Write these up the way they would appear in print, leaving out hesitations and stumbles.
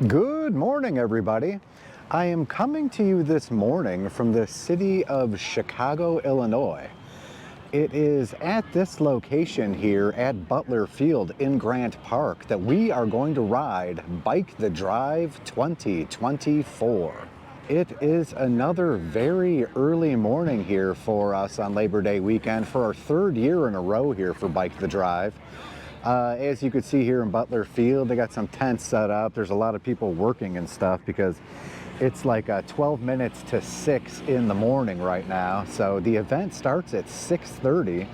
Good morning, everybody. I am coming to you this morning from the city of Chicago, Illinois. It is at this location here at Butler Field in Grant Park that we are going to ride Bike the Drive 2024. It is another very early morning here for us on Labor Day weekend for our third year in a row here for Bike the Drive. As you can see here in Butler Field, they got some tents set up. There's a lot of people working and stuff because it's like 12 minutes to 6 in the morning right now. So the event starts at 6:30,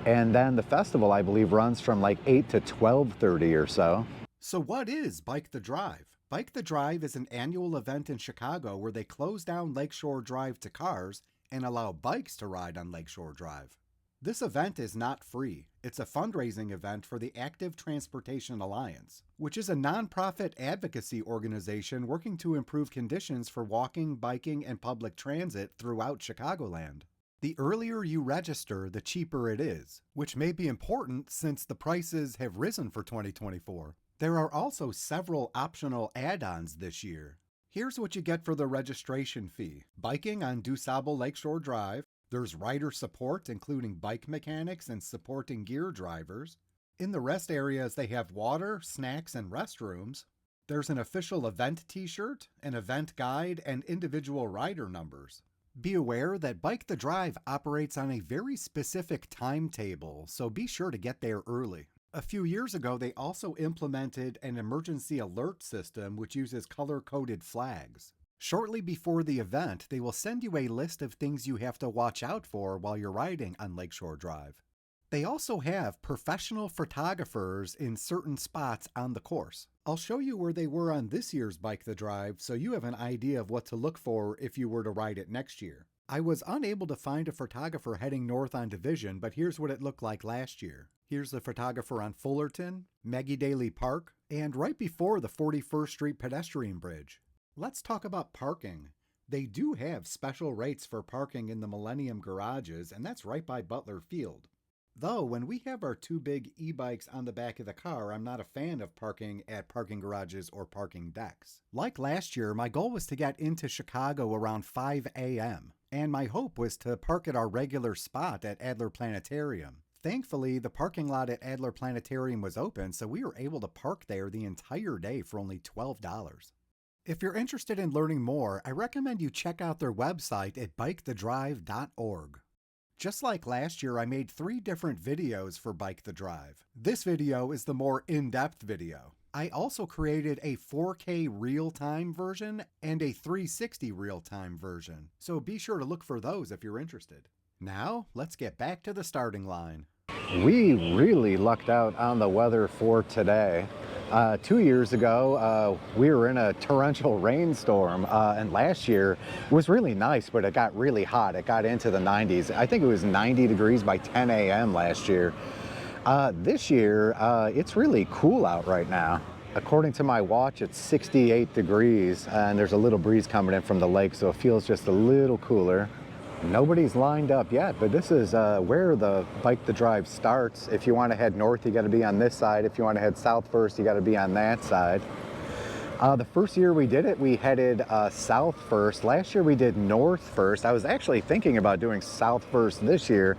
and then the festival, I believe, runs from like 8 to 12:30 or so. So what is Bike the Drive? Bike the Drive is an annual event in Chicago where they close down Lakeshore Drive to cars and allow bikes to ride on Lakeshore Drive. This event is not free. It's a fundraising event for the Active Transportation Alliance, which is a nonprofit advocacy organization working to improve conditions for walking, biking, and public transit throughout Chicagoland. The earlier you register, the cheaper it is, which may be important since the prices have risen for 2024. There are also several optional add-ons this year. Here's what you get for the registration fee. Biking on DuSable Lakeshore Drive. There's rider support, including bike mechanics and supporting gear drivers. In the rest areas, they have water, snacks, and restrooms. There's an official event t-shirt, an event guide, and individual rider numbers. Be aware that Bike the Drive operates on a very specific timetable, so be sure to get there early. A few years ago, they also implemented an emergency alert system which uses color-coded flags. Shortly before the event, they will send you a list of things you have to watch out for while you're riding on Lakeshore Drive. They also have professional photographers in certain spots on the course. I'll show you where they were on this year's Bike the Drive so you have an idea of what to look for if you were to ride it next year. I was unable to find a photographer heading north on Division, but here's what it looked like last year. Here's the photographer on Fullerton, Maggie Daly Park, and right before the 41st Street pedestrian bridge. Let's talk about parking. They do have special rates for parking in the Millennium garages, and that's right by Butler Field. Though, when we have our two big e-bikes on the back of the car, I'm not a fan of parking at parking garages or parking decks. Like last year, my goal was to get into Chicago around 5 a.m., and my hope was to park at our regular spot at Adler Planetarium. Thankfully, the parking lot at Adler Planetarium was open, so we were able to park there the entire day for only $12. If you're interested in learning more, I recommend you check out their website at bikethedrive.org. Just like last year, I made 3 different videos for Bike the Drive. This video is the more in-depth video. I also created a 4K real-time version and a 360 real-time version, so be sure to look for those if you're interested. Now, let's get back to the starting line. We really lucked out on the weather for today. 2 years ago, we were in a torrential rainstorm, and last year was really nice, but it got really hot. It got into the 90s. I think it was 90 degrees by 10 a.m. last year. This year, it's really cool out right now. According to my watch, it's 68 degrees, and there's a little breeze coming in from the lake, so it feels just a little cooler. Nobody's lined up yet, but this is where the Bike the Drive starts. If you want to head north, you got to be on this side. If you want to head south first, you got to be on that side. The first year we did it, we headed south first. Last year we did north first. I was actually thinking about doing south first this year,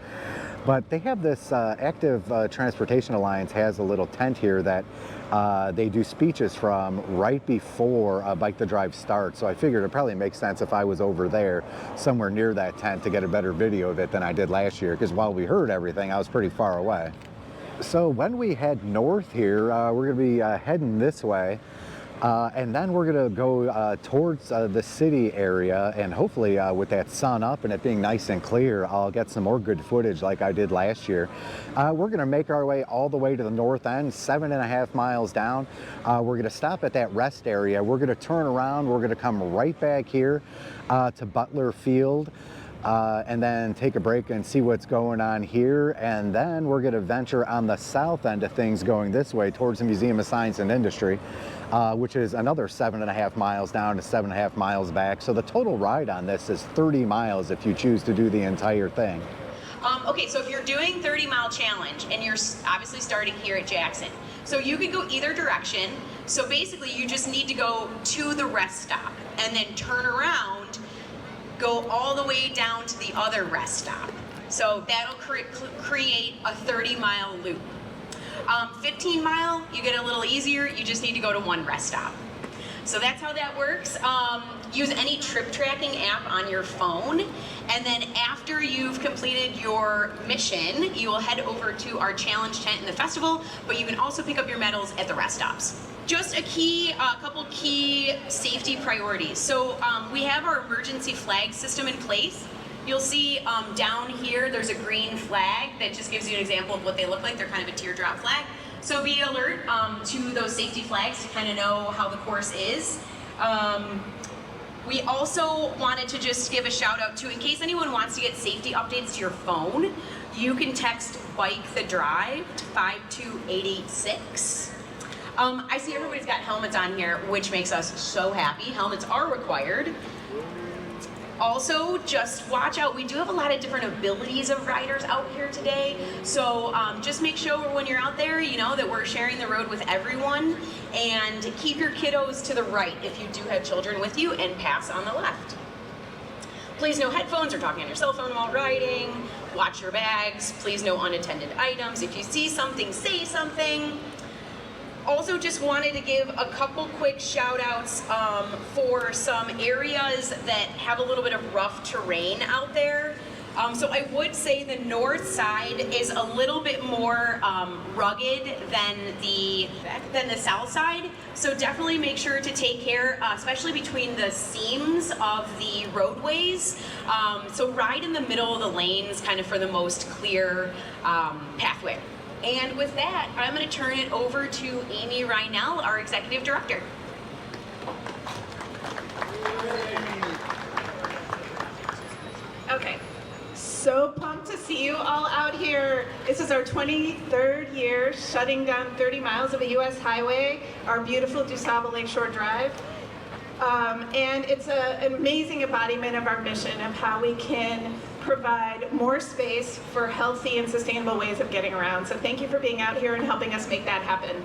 but they have this Active Transportation Alliance has a little tent here that they do speeches from right before Bike the Drive starts. So I figured it probably makes sense if I was over there somewhere near that tent to get a better video of it than I did last year, because while we heard everything, I was pretty far away. So when we head north here, we're going to be heading this way. And then we're going to go towards the city area, and hopefully with that sun up and it being nice and clear, I'll get some more good footage like I did last year. We're going to make our way all the way to the north end, 7.5 miles down. We're going to stop at that rest area. We're going to turn around. We're going to come right back here to Butler Field. And then take a break and see what's going on here, and then we're going to venture on the south end of things going this way towards the Museum of Science and Industry, which is another 7.5 miles down to 7.5 miles back. So the total ride on this is 30 miles if you choose to do the entire thing. Okay, so if you're doing 30-mile challenge and you're obviously starting here at Jackson, so you could go either direction. So basically you just need to go to the rest stop and then turn around, go all the way down to the other rest stop. So that'll create a 30-mile loop. 15-mile, you get a little easier, you just need to go to one rest stop. So that's how that works. Use any trip tracking app on your phone, and then after you've completed your mission, you will head over to our challenge tent in the festival, but you can also pick up your medals at the rest stops. Just a couple key safety priorities. So we have our emergency flag system in place. You'll see down here there's a green flag that just gives you an example of what they look like. They're kind of a teardrop flag. So be alert to those safety flags to kind of know how the course is. We also wanted to just give a shout out to, in case anyone wants to get safety updates to your phone, you can text Bike the Drive to 52886. I see everybody's got helmets on here, which makes us so happy. Helmets are required. Also, just watch out. We do have a lot of different abilities of riders out here today. So just make sure when you're out there, you know, that we're sharing the road with everyone. And keep your kiddos to the right if you do have children with you, and pass on the left. Please no headphones or talking on your cell phone while riding. Watch your bags. Please no unattended items. If you see something, say something. Also just wanted to give a couple quick shout outs for some areas that have a little bit of rough terrain out there. So I would say the north side is a little bit more rugged than the south side. So definitely make sure to take care, especially between the seams of the roadways. So ride in the middle of the lanes kind of for the most clear pathway. And with that, I'm going to turn it over to Amy Reinell, our Executive Director. Okay, so pumped to see you all out here. This is our 23rd year shutting down 30 miles of a U.S. highway, our beautiful DuSable Lakeshore Drive. And it's an amazing embodiment of our mission of how we can provide more space for healthy and sustainable ways of getting around. So thank you for being out here and helping us make that happen.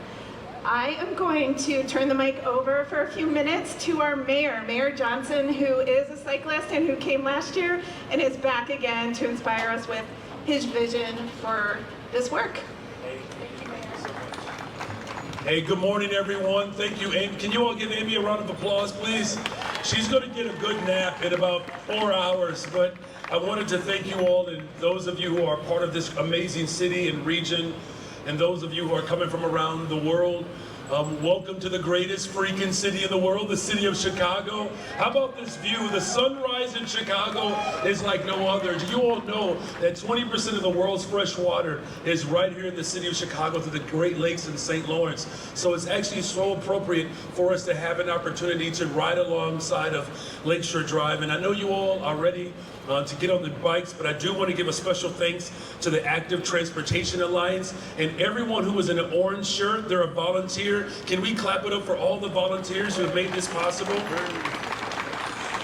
I am going to turn the mic over for a few minutes to our mayor, Mayor Johnson, who is a cyclist and who came last year and is back again to inspire us with his vision for this work. Hey, good morning, everyone. Thank you, Amy. Can you all give Amy a round of applause, please? She's going to get a good nap in about 4 hours, but I wanted to thank you all, and those of you who are part of this amazing city and region, and those of you who are coming from around the world. Welcome to the greatest freaking city in the world, the city of Chicago. How about this view? The sunrise in Chicago is like no other. Do you all know that 20% of the world's fresh water is right here in the city of Chicago through the Great Lakes and St. Lawrence? So it's actually so appropriate for us to have an opportunity to ride alongside of Lakeshore Drive. And I know you all are ready to get on the bikes, but I do want to give a special thanks to the Active Transportation Alliance and everyone who was in an orange shirt. They're a volunteer. Can we clap it up for all the volunteers who have made this possible?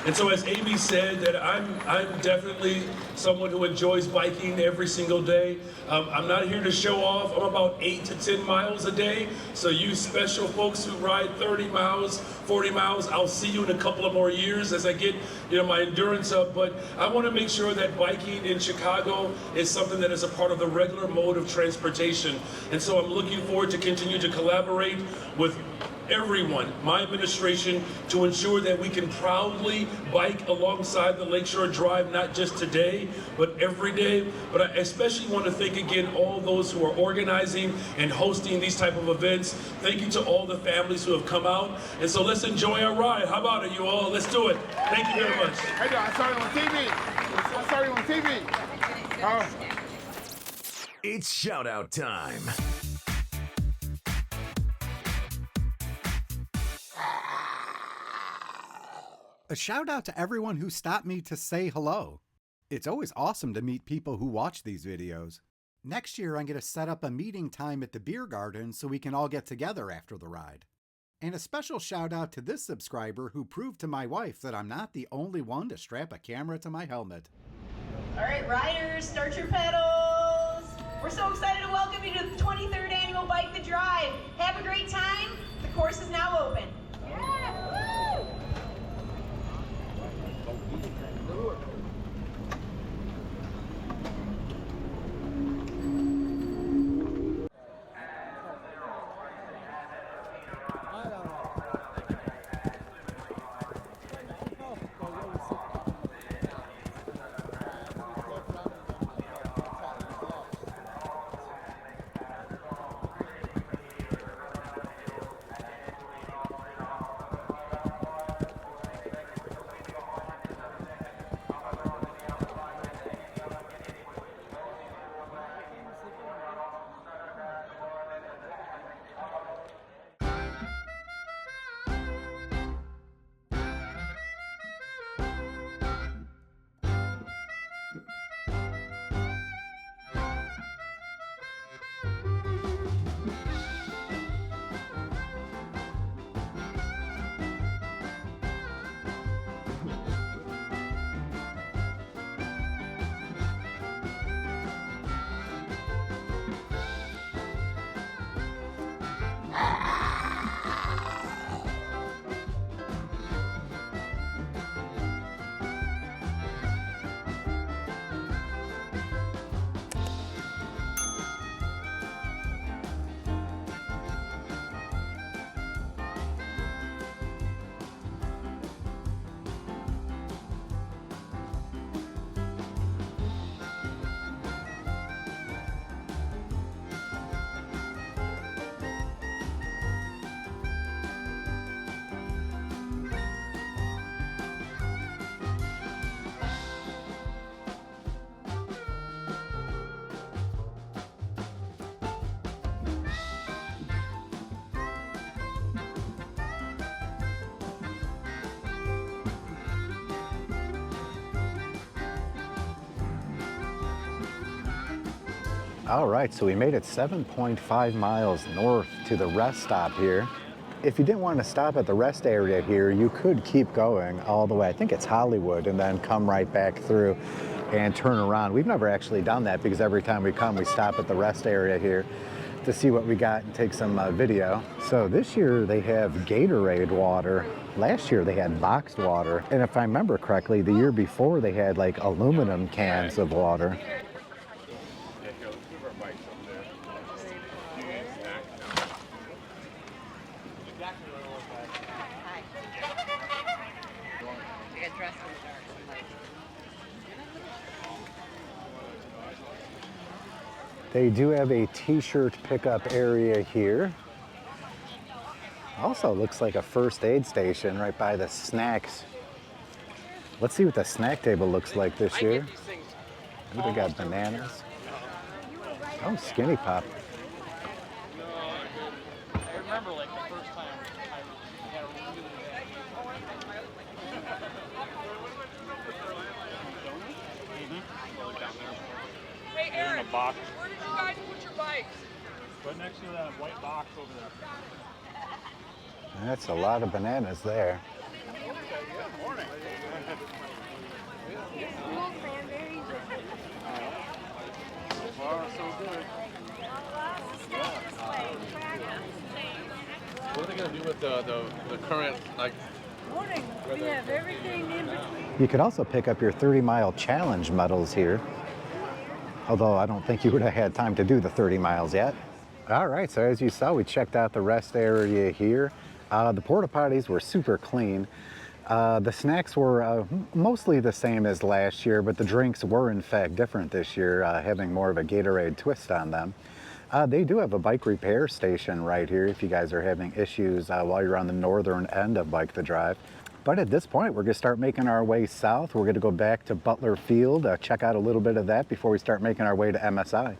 And so as Amy said, that I'm definitely someone who enjoys biking every single day. I'm not here to show off. I'm about 8 to 10 miles a day. So you special folks who ride 30 miles, 40 miles, I'll see you in a couple of more years as I get my endurance up. But I want to make sure that biking in Chicago is something that is a part of the regular mode of transportation. And so I'm looking forward to continue to collaborate with everyone, my administration, to ensure that we can proudly bike alongside the Lakeshore Drive, not just today, but every day. But I especially want to thank again all those who are organizing and hosting these type of events. Thank you to all the families who have come out. And so let's enjoy our ride. How about it, you all? Let's do it. Thank you very much. I saw it on TV. Oh. It's shout out time. A shout out to everyone who stopped me to say hello. It's always awesome to meet people who watch these videos. Next year, I'm going to set up a meeting time at the beer garden so we can all get together after the ride. And a special shout out to this subscriber who proved to my wife that I'm not the only one to strap a camera to my helmet. All right, riders, start your pedals. We're so excited to welcome you to the 23rd Annual Bike The Drive. Have a great time. The course is now open. All right, so we made it 7.5 miles north to the rest stop here. If you didn't want to stop at the rest area here, you could keep going all the way. I think it's Hollywood, and then come right back through and turn around. We've never actually done that because every time we come, we stop at the rest area here to see what we got and take some video. So this year they have Gatorade water. Last year they had boxed water. And if I remember correctly, the year before they had like aluminum cans of water. They do have a t-shirt pickup area here. Also looks like a first aid station right by the snacks. Let's see what the snack table looks like this year. Ooh, they got bananas. Oh, Skinny Pop. I remember like the first time I had a really Hey Aaron, where did you guys put your bikes? right next to that white box over there. That's a lot of bananas there. Good morning. So far, so good. What are they going to do with the current, like... Morning. We have everything in between. You could also pick up your 30-mile challenge medals here. Although I don't think you would have had time to do the 30 miles yet. All right, so as you saw, we checked out the rest area here. The porta potties were super clean. The snacks were mostly the same as last year, but the drinks were in fact different this year, having more of a Gatorade twist on them. They do have a bike repair station right here if you guys are having issues while you're on the northern end of Bike the Drive. But at this point, we're going to start making our way south. We're going to go back to Butler Field, check out a little bit of that before we start making our way to MSI.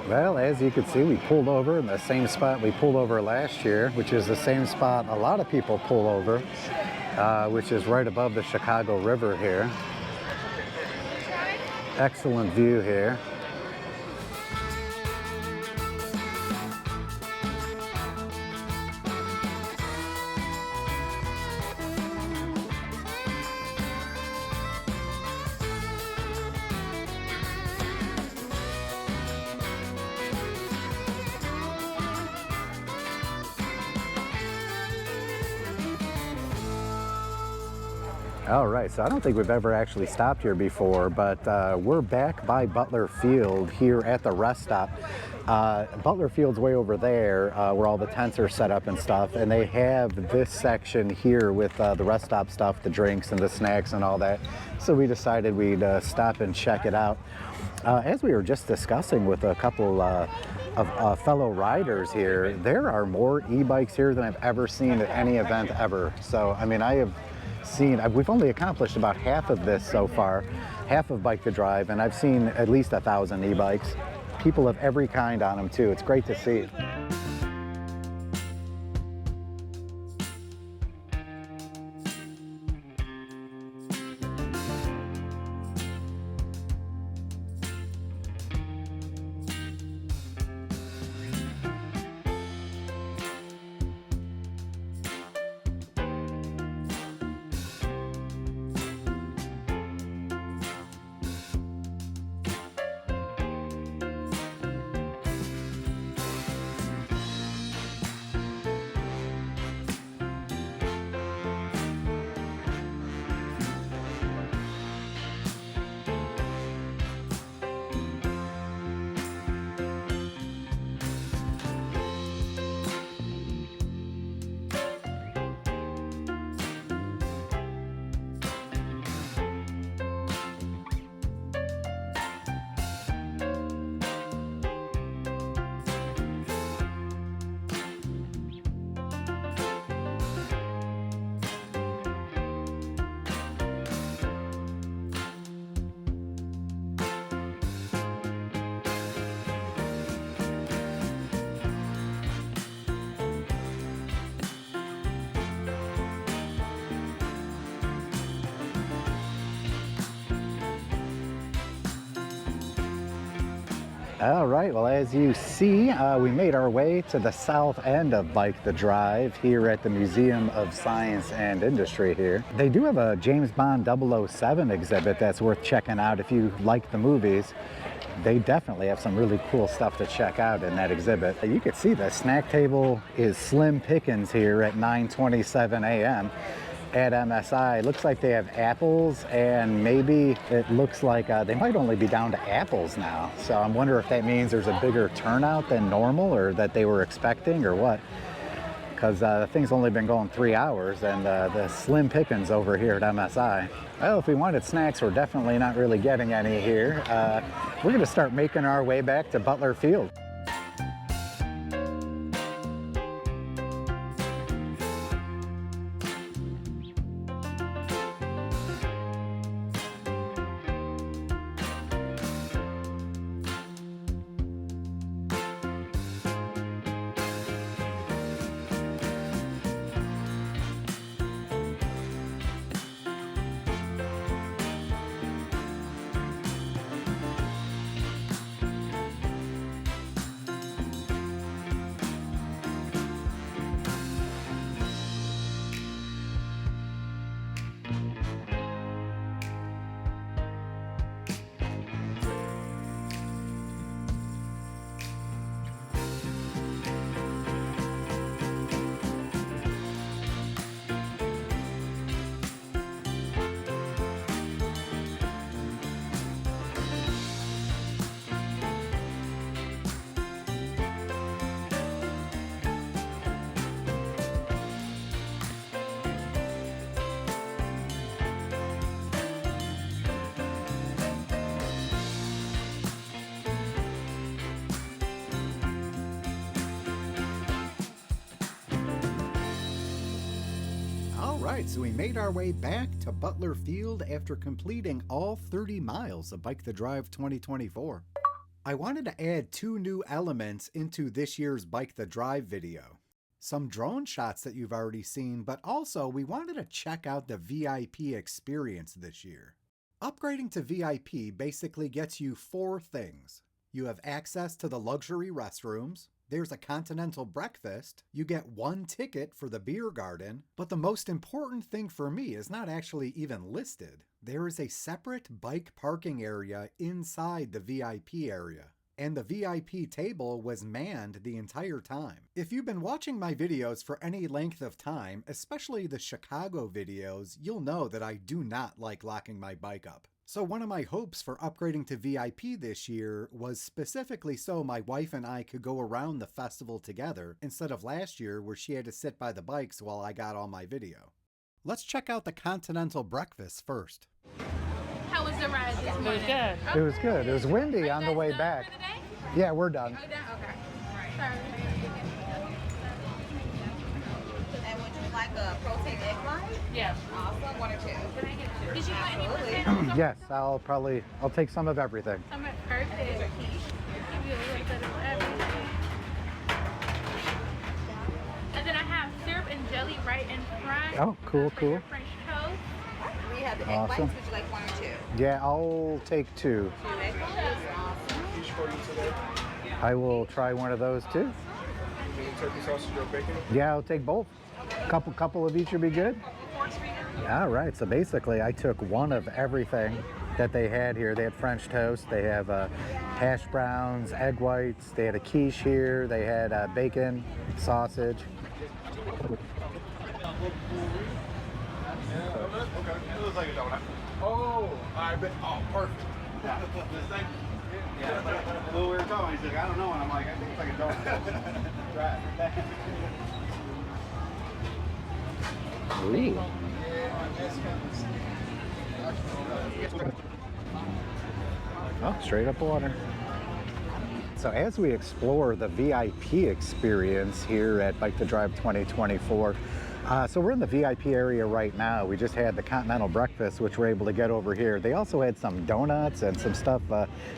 Well, as you can see, we pulled over in the same spot we pulled over last year, which is the same spot a lot of people pull over, which is right above the Chicago River here. Excellent view here. All right, so I don't think we've ever actually stopped here before, but we're back by Butler Field here at the rest stop. Butler Field's way over there where all the tents are set up and stuff, and they have this section here with the rest stop stuff, the drinks and the snacks and all that. So we decided we'd stop and check it out. As we were just discussing with a couple of fellow riders here, there are more e-bikes here than I've ever seen at any event ever. So, I mean, we've only accomplished about half of this so far, half of Bike the Drive, and I've seen at least 1,000 e-bikes. People of every kind on them too. It's great to see. All right, well, as you see, we made our way to the south end of Bike the Drive here at the Museum of Science and Industry here. They do have a James Bond 007 exhibit that's worth checking out if you like the movies. They definitely have some really cool stuff to check out in that exhibit. You can see the snack table is slim pickings here at 9:27 a.m. at MSI. It looks like they have apples, and maybe it looks like they might only be down to apples now. So I'm wondering if that means there's a bigger turnout than normal, or that they were expecting, or what. Because the thing's only been going 3 hours, and the slim pickings over here at MSI. Well, if we wanted snacks, we're definitely not really getting any here. We're going to start making our way back to Butler Field. Alright, so we made our way back to Butler Field after completing all 30 miles of Bike the Drive 2024. I wanted to add 2 new elements into this year's Bike the Drive video. Some drone shots that you've already seen, but also we wanted to check out the VIP experience this year. Upgrading to VIP basically gets you 4 things. You have access to the luxury restrooms, there's a continental breakfast, you get 1 ticket for the beer garden, but the most important thing for me is not actually even listed. There is a separate bike parking area inside the VIP area. And the VIP table was manned the entire time. If you've been watching my videos for any length of time, especially the Chicago videos, you'll know that I do not like locking my bike up. So one of my hopes for upgrading to VIP this year was specifically so my wife and I could go around the festival together instead of last year where she had to sit by the bikes while I got all my video. Let's check out the continental breakfast first. How was the ride this morning? It was good. It was windy on the way back. Yeah, we're done. Okay. Sorry. And would you like a protein egg white? Yeah. Awesome. 1 or 2. Did you want any potatoes? Yes, I'll take some of everything. Some of perfect. Give you a little bit of everything. And then I have syrup and jelly right in front. Oh, cool, for cool. your French toast. We have the egg Awesome. whites. Would you like 1 or 2? Yeah, I'll take 2. 2 egg whites. Awesome. I will try one of those too. Turkey sausage or bacon? Yeah, I'll take both. Couple of each would be good. All right, so basically I took 1 of everything that they had here. They had French toast, they have hash browns, egg whites, they had a quiche here, they had bacon, sausage. Okay. It looks like a donut. Oh, I bet. Oh, perfect. Yeah. This thing? Yeah. Well, we were talking. He's like, I don't know. And I'm like, I think it's like a donut. Right. Ooh. Oh, straight up water. So as we explore the VIP experience here at Bike the Drive 2024, so we're in the VIP area right now. We just had the continental breakfast, which we're able to get over here. They also had some donuts and some stuff,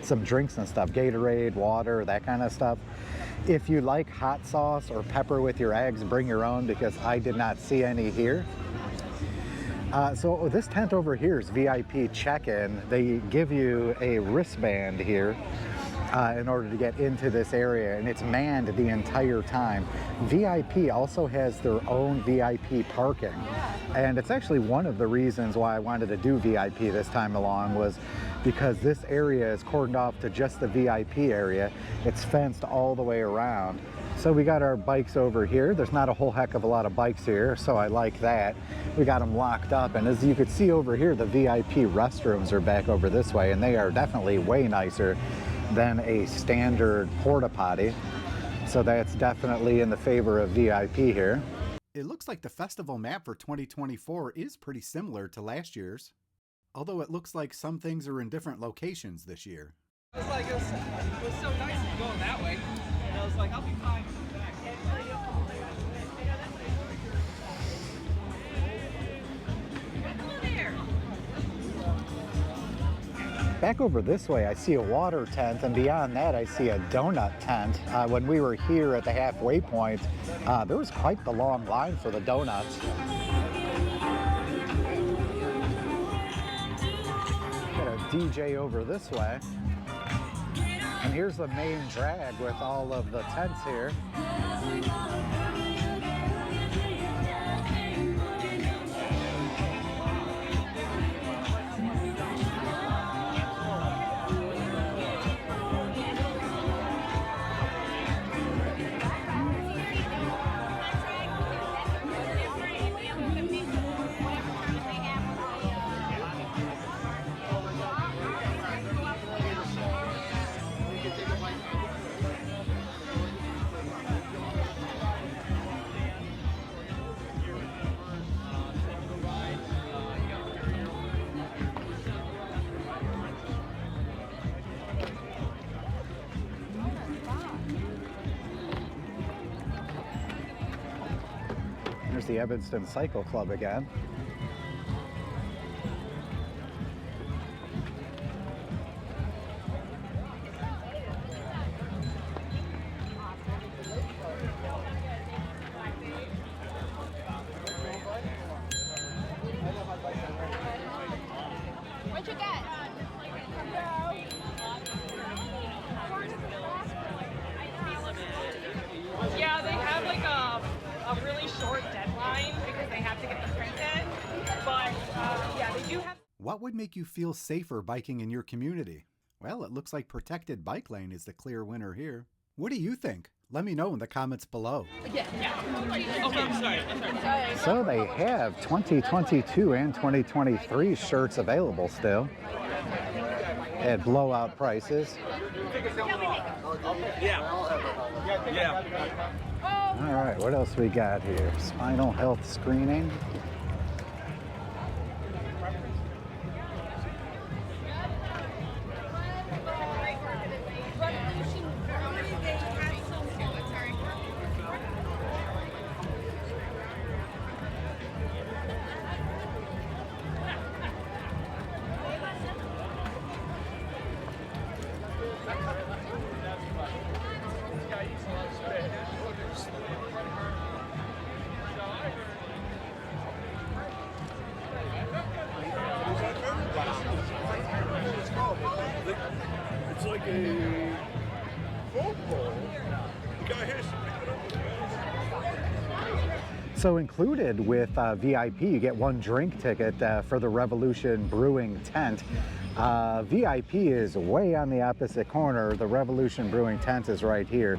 some drinks and stuff, Gatorade, water, that kind of stuff. If you like hot sauce or pepper with your eggs, bring your own because I did not see any here. So this tent over here is VIP check-in. They give you a wristband here in order to get into this area, and it's manned the entire time. VIP also has their own VIP parking, and it's actually one of the reasons why I wanted to do VIP this time along was because this area is cordoned off to just the VIP area. It's fenced all the way around. So we got our bikes over here. There's not a whole heck of a lot of bikes here, so I like that. We got them locked up, and as you can see over here, the VIP restrooms are back over this way, and they are definitely way nicer than a standard porta potty. So that's definitely in the favor of VIP here. It looks like the festival map for 2024 is pretty similar to last year's, although it looks like some things are in different locations this year. It was so nice going that way. And I was like, I'll be fine. Back over this way, I see a water tent, and beyond that, I see a donut tent. When we were here at the halfway point, there was quite the long line for the donuts. Got a DJ over this way. And here's the main drag with all of the tents here. There's the Evanston Cycle Club again. What would make you feel safer biking in your community? Well, it looks like protected bike lane is the clear winner here. What do you think? Let me know in the comments below. So they have 2022 and 2023 shirts available still at blowout prices. All right, what else we got here? Spinal health screening. It's like a football. The guy has to pick it up. So included with VIP, you get one drink ticket for the Revolution Brewing tent. VIP is way on the opposite corner. The Revolution Brewing tent is right here.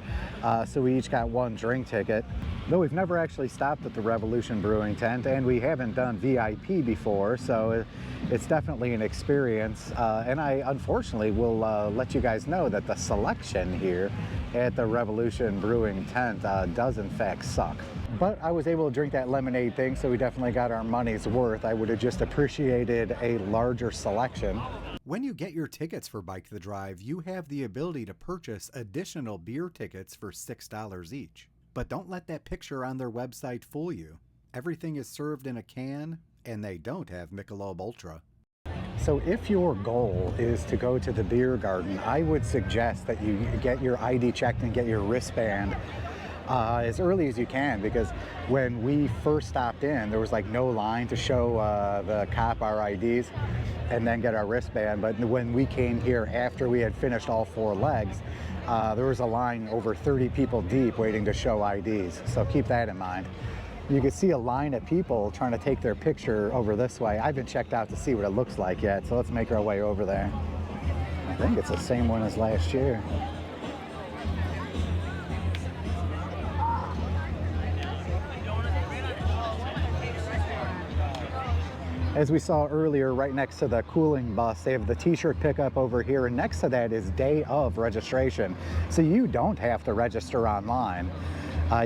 So we each got one drink ticket. Though we've never actually stopped at the Revolution Brewing tent, and we haven't done VIP before, so it's definitely an experience. And I unfortunately will let you guys know that the selection here at the Revolution Brewing tent does in fact suck. But I was able to drink that lemonade thing, so we definitely got our money's worth. I would have just appreciated a larger selection. When you get your tickets for Bike the Drive, you have the ability to purchase additional beer tickets for $6 each. But don't let that picture on their website fool you. Everything is served in a can, and they don't have Michelob Ultra. So if your goal is to go to the beer garden, I would suggest that you get your ID checked and get your wristband as early as you can, because when we first stopped in, there was like no line to show the cop our IDs and then get our wristband. But when we came here after we had finished all 4 legs, there was a line over 30 people deep waiting to show IDs. So keep that in mind. You can see a line of people trying to take their picture over this way. I haven't checked out to see what it looks like yet, so let's make our way over there. I think it's the same one as last year. As we saw earlier, right next to the cooling bus, they have the t-shirt pickup over here, and next to that is day of registration. So you don't have to register online.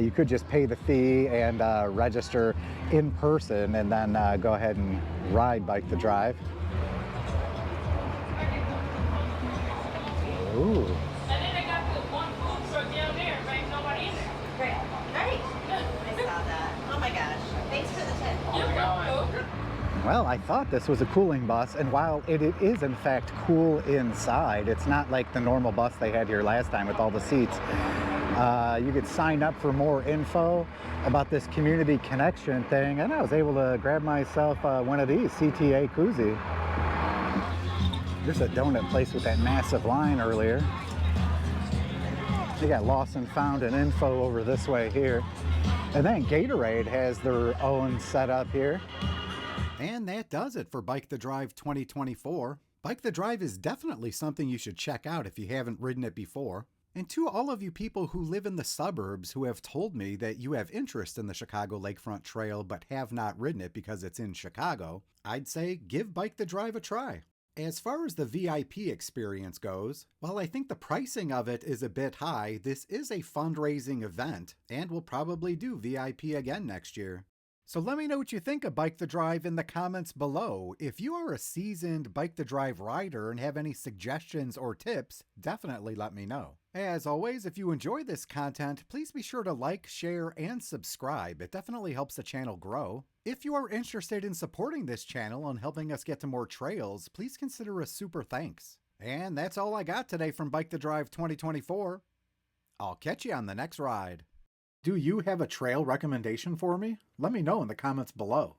You could just pay the fee and register in person, and then go ahead and ride Bike the Drive. Ooh. And then I got the one food truck down there, right? Nobody in there. Great. Great. I saw that. Oh my gosh. Thanks for the tip. You're welcome. Well, I thought this was a cooling bus, and while it is in fact cool inside, it's not like the normal bus they had here last time with all the seats. You could sign up for more info about this community connection thing, and I was able to grab myself one of these, CTA koozie. There's a donut place with that massive line earlier. They got lost and found and info over this way here. And then Gatorade has their own setup here. And that does it for Bike the Drive 2024. Bike the Drive is definitely something you should check out if you haven't ridden it before. And to all of you people who live in the suburbs who have told me that you have interest in the Chicago Lakefront Trail but have not ridden it because it's in Chicago, I'd say give Bike the Drive a try. As far as the VIP experience goes, while I think the pricing of it is a bit high, this is a fundraising event, and we'll probably do VIP again next year. So let me know what you think of Bike the Drive in the comments below. If you are a seasoned Bike the Drive rider and have any suggestions or tips, definitely let me know. As always, if you enjoy this content, please be sure to like, share, and subscribe. It definitely helps the channel grow. If you are interested in supporting this channel and helping us get to more trails, please consider a super thanks. And that's all I got today from Bike the Drive 2024. I'll catch you on the next ride. Do you have a trail recommendation for me? Let me know in the comments below.